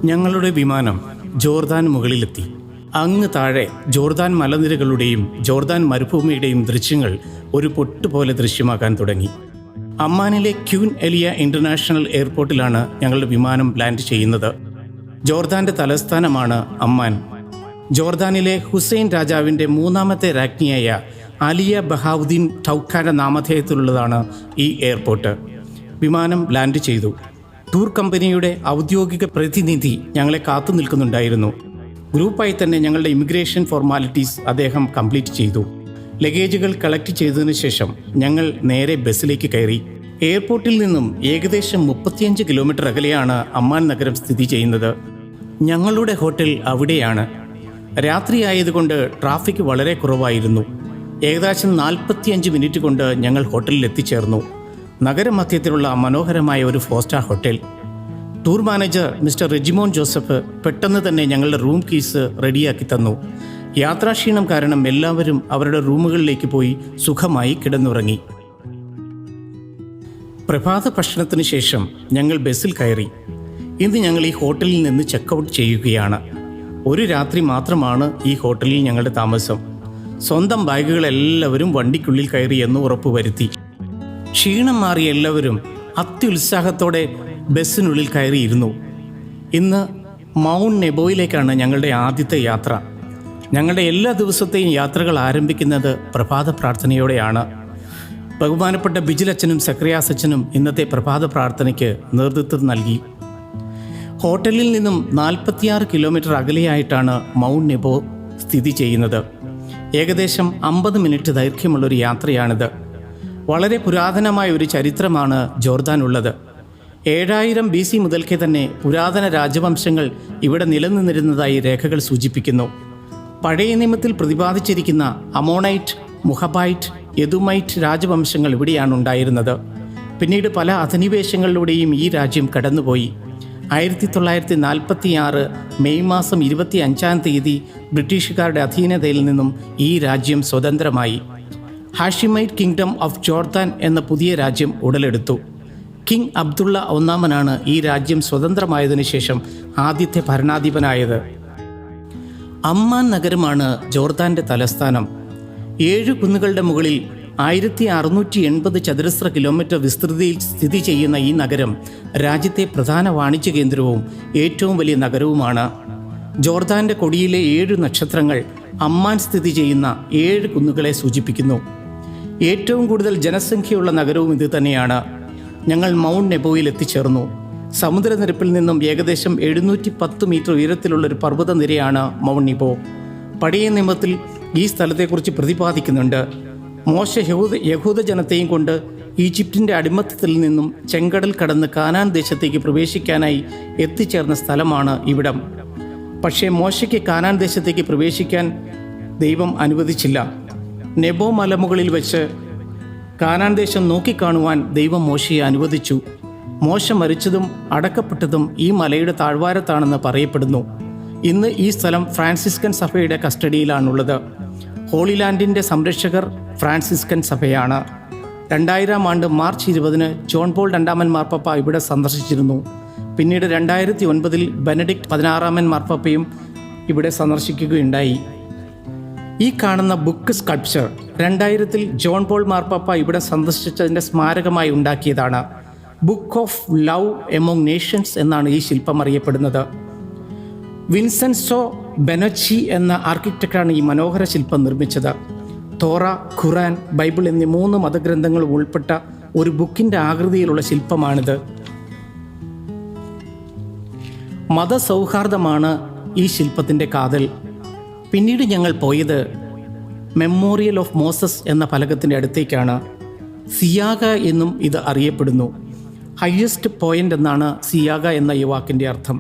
ഞങ്ങളുടെ വിമാനം ജോർദാൻ മുകളിലെത്തി. അങ്ങ് താഴെ ജോർദാൻ മലനിരകളുടെയും ജോർദാൻ മരുഭൂമിയുടെയും ദൃശ്യങ്ങൾ ഒരു പൊട്ടുപോലെ ദൃശ്യമാക്കാൻ തുടങ്ങി. അമ്മാനിലെ ക്യൂൻ എലിയ ഇൻ്റർനാഷണൽ എയർപോർട്ടിലാണ് ഞങ്ങളുടെ വിമാനം ലാൻഡ് ചെയ്യുന്നത്. ജോർദാൻ്റെ തലസ്ഥാനമാണ് അമ്മാൻ. ജോർദാനിലെ ഹുസൈൻ രാജാവിൻ്റെ മൂന്നാമത്തെ രാജ്ഞിയായ ആലിയ ബഹാവുദ്ദീൻ ടൗക്കാൻ്റെ നാമധേയത്തിലുള്ളതാണ് ഈ എയർപോർട്ട്. വിമാനം ലാൻഡ് ചെയ്തു. ടൂർ കമ്പനിയുടെ ഔദ്യോഗിക പ്രതിനിധി ഞങ്ങളെ കാത്തു നിൽക്കുന്നുണ്ടായിരുന്നു. ഗ്രൂപ്പായി തന്നെ ഞങ്ങളുടെ ഇമിഗ്രേഷൻ ഫോർമാലിറ്റീസ് അദ്ദേഹം കംപ്ലീറ്റ് ചെയ്തു. ലഗേജുകൾ കളക്ട് ചെയ്തതിനു ശേഷം ഞങ്ങൾ നേരെ ബസ്സിലേക്ക് കയറി. എയർപോർട്ടിൽ നിന്നും ഏകദേശം 35 കിലോമീറ്റർ അകലെയാണ് അമ്മാൻ നഗരം സ്ഥിതി ചെയ്യുന്നത്. ഞങ്ങളുടെ ഹോട്ടൽ അവിടെയാണ്. രാത്രിയായതുകൊണ്ട് ട്രാഫിക് വളരെ കുറവായിരുന്നു. ഏകദേശം 45 മിനിറ്റ് കൊണ്ട് ഞങ്ങൾ ഹോട്ടലിൽ എത്തിച്ചേർന്നു. നഗരമധ്യത്തിലുള്ള മനോഹരമായ ഒരു 4-സ്റ്റാർ hotel. Tour manager mister Rejimon Joseph പെട്ടെന്ന് തന്നെ ഞങ്ങളുടെ റൂം കീസ് റെഡിയാക്കി തന്നു. യാത്രാക്ഷീണം കാരണം എല്ലാവരും അവരുടെ റൂമുകളിലേക്ക് പോയി സുഖമായി കിടന്നുറങ്ങി. പ്രഭാത ഭക്ഷണത്തിന് ശേഷം ഞങ്ങൾ ബസ്സിൽ കയറി. ഇന്ന് ഞങ്ങൾ ഈ ഹോട്ടലിൽ നിന്ന് ചെക്കൗട്ട് ചെയ്യുകയാണ്. ഒരു രാത്രി മാത്രമാണ് ഈ ഹോട്ടലിൽ ഞങ്ങളുടെ താമസം. സ്വന്തം ബാഗുകളെല്ലാവരും വണ്ടിക്കുള്ളിൽ കയറി എന്ന് ഉറപ്പുവരുത്തി. ക്ഷീണം മാറിയ എല്ലാവരും അത്യുത്സാഹത്തോടെ ബസ്സിനുള്ളിൽ കയറിയിരുന്നു. ഇന്ന് മൗണ്ട് നെബോയിലേക്കാണ് ഞങ്ങളുടെ ആദ്യത്തെ യാത്ര. ഞങ്ങളുടെ എല്ലാ ദിവസത്തെയും യാത്രകൾ ആരംഭിക്കുന്നത് പ്രഭാത പ്രാർത്ഥനയോടെയാണ്. ബഹുമാനപ്പെട്ട ബിജിലച്ചനും സക്രിയാസച്ചനും ഇന്നത്തെ പ്രഭാത പ്രാർത്ഥനയ്ക്ക് നേതൃത്വം നൽകി. ഹോട്ടലിൽ നിന്നും 46 കിലോമീറ്റർ അകലെയായിട്ടാണ് മൗണ്ട് നെബോ സ്ഥിതി ചെയ്യുന്നത്. ഏകദേശം 50 മിനിറ്റ് ദൈർഘ്യമുള്ളൊരു യാത്രയാണിത്. വളരെ പുരാതനമായ ഒരു ചരിത്രമാണ് ജോർദാനുള്ളത്. 7000 BC മുതൽക്കേ തന്നെ പുരാതന രാജവംശങ്ങൾ ഇവിടെ നിലനിന്നിരുന്നതായി രേഖകൾ സൂചിപ്പിക്കുന്നു. പഴയ നിയമത്തിൽ പ്രതിപാദിച്ചിരിക്കുന്ന അമോണൈറ്റ്, മുഹബൈറ്റ്, യദുമൈറ്റ് രാജവംശങ്ങൾ ഇവിടെയാണ് ഉണ്ടായിരുന്നത്. പിന്നീട് പല അധിനിവേശങ്ങളിലൂടെയും ഈ രാജ്യം കടന്നുപോയി. 1946 മെയ് മാസം 25-ാം തീയതി ബ്രിട്ടീഷുകാരുടെ അധീനതയിൽ നിന്നും ഈ രാജ്യം സ്വതന്ത്രമായി. ഹാഷിമൈറ്റ് കിങ്ഡം ഓഫ് ജോർദാൻ എന്ന പുതിയ രാജ്യം ഉടലെടുത്തു. കിങ് അബ്ദുള്ള ഒന്നാമനാണ് ഈ രാജ്യം സ്വതന്ത്രമായതിനു ശേഷം ആദ്യത്തെ ഭരണാധിപനായത്. അമ്മാൻ നഗരമാണ് ജോർദാൻ്റെ തലസ്ഥാനം. 7 കുന്നുകളുടെ മുകളിൽ 1680 ചതുരശ്ര കിലോമീറ്റർ വിസ്തൃതിയിൽ സ്ഥിതി ചെയ്യുന്ന ഈ നഗരം രാജ്യത്തെ പ്രധാന വാണിജ്യ കേന്ദ്രവും ഏറ്റവും വലിയ നഗരവുമാണ്. ജോർദാൻ്റെ കൊടിയിലെ 7 നക്ഷത്രങ്ങൾ അമ്മാൻ സ്ഥിതി ചെയ്യുന്ന 7 കുന്നുകളെ സൂചിപ്പിക്കുന്നു. ഏറ്റവും കൂടുതൽ ജനസംഖ്യയുള്ള നഗരവും ഇത് തന്നെയാണ്. ഞങ്ങൾ മൗണ്ട് നെബോയിൽ എത്തിച്ചേർന്നു. സമുദ്രനിരപ്പിൽ നിന്നും ഏകദേശം 710 മീറ്റർ ഉയരത്തിലുള്ളൊരു പർവ്വതനിരയാണ് മൗണ്ട് നെബോ. പഴയ നിയമത്തിൽ ഈ സ്ഥലത്തെക്കുറിച്ച് പ്രതിപാദിക്കുന്നുണ്ട്. മോശ യഹൂദ ജനത്തെയും കൊണ്ട് ഈജിപ്തിൻ്റെ അടിമത്തത്തിൽ നിന്നും ചെങ്കടൽ കടന്ന് കാനാൻ ദേശത്തേക്ക് പ്രവേശിക്കാനായി എത്തിച്ചേർന്ന സ്ഥലമാണ് ഇവിടം. പക്ഷേ മോശയ്ക്ക് കാനാൻ ദേശത്തേക്ക് പ്രവേശിക്കാൻ ദൈവം അനുവദിച്ചില്ല. നെബോ മലമുകളിൽ വെച്ച് കാനാൻ ദേശം നോക്കിക്കാണുവാൻ ദൈവം മോശയെ അനുവദിച്ചു. മോശ മരിച്ചതും അടക്കപ്പെട്ടതും ഈ മലയുടെ താഴ്വാരത്താണെന്ന് പറയപ്പെടുന്നു. ഇന്ന് ഈ സ്ഥലം ഫ്രാൻസിസ്കൻ സഭയുടെ കസ്റ്റഡിയിലാണുള്ളത്. ഹോളിലാൻഡിൻ്റെ സംരക്ഷകർ ഫ്രാൻസിസ്കൻ സഭയാണ്. 2000 ആണ്ട് മാർച്ച് 20 ജോൺ പോൾ രണ്ടാമൻ മാർപ്പാപ്പ ഇവിടെ സന്ദർശിച്ചിരുന്നു. പിന്നീട് 2009 ബെനഡിക്ട് 16 മാർപ്പാപ്പയും ഇവിടെ സന്ദർശിക്കുകയുണ്ടായി. ഈ കാണുന്ന ബുക്ക് സ്കൾപ്ചർ 2000 ജോൺ പോൾ മാർപ്പാപ്പ ഇവിടെ സന്ദർശിച്ചതിൻ്റെ സ്മാരകമായി ഉണ്ടാക്കിയതാണ്. Book of love among Nations എന്നാണ് ഈ ശില്പം അറിയപ്പെടുന്നത്. വിൻസെൻസോ ബെനച്ചി എന്ന ആർക്കിടെക്റ്റാണ് ഈ മനോഹര ശില്പം നിർമ്മിച്ചത്. തോറ, ഖുറാൻ, ബൈബിൾ എന്നീ 3 മതഗ്രന്ഥങ്ങളും ഉൾപ്പെട്ട ഒരു ബുക്കിൻ്റെ ആകൃതിയിലുള്ള ശില്പമാണിത്. മതസൗഹാർദ്ദമാണ് ഈ ശില്പത്തിൻ്റെ കാതൽ. പിന്നീട് ഞങ്ങൾ പോയത് മെമ്മോറിയൽ ഓഫ് മോസസ് എന്ന ഫലകത്തിൻ്റെ അടുത്തേക്കാണ്. സിയാഗ എന്നും ഇത് അറിയപ്പെടുന്നു. ഹയസ്റ്റ് പോയിൻ്റ് എന്നാണ് സിയാഗ എന്ന ഈ വാക്കിൻ്റെ അർത്ഥം.